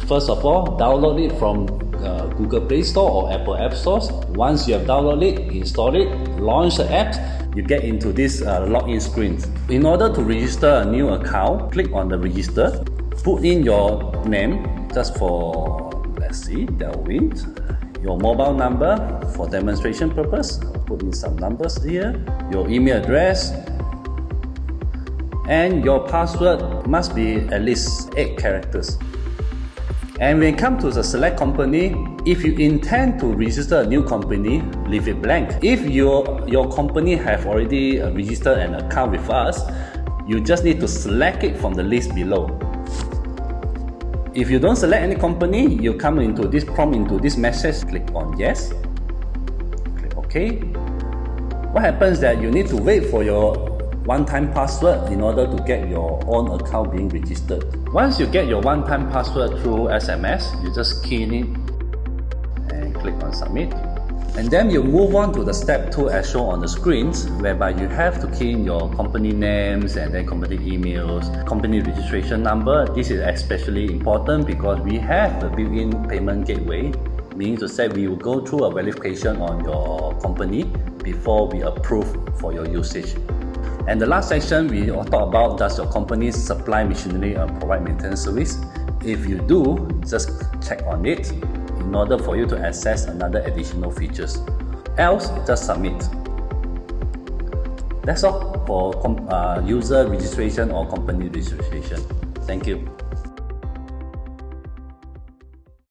First of all, download it from Google Play Store or Apple App Stores. Once you have downloaded it, install it, launch the app, you get into this login screen. In order to register a new account, click on the register, put in your name, just for, let's see, Delwin, your mobile number for demonstration purpose, put in some numbers here, your email address, and your password must be at least 8 characters. And when it comes to the select company, if you intend to register a new company, leave it blank. If your company have already registered an account with us, you just need to select it from the list below. If you don't select any company, you come into this prompt, into this message, click on yes, click OK. What happens is that you need to wait for your one-time password in order to get your own account being registered. Once you get your one-time password through SMS, you just key in it and click on submit. And then you move on to the step 2 as shown on the screens, whereby you have to key in your company names and then company emails, company registration number. This is especially important because we have the built-in payment gateway, meaning to say we will go through a verification on your company before we approve for your usage. And the last section, we will talk about, does your company supply machinery and provide maintenance service? If you do, just check on it in order for you to access another additional features. Else, just submit. That's all for user registration or company registration. Thank you.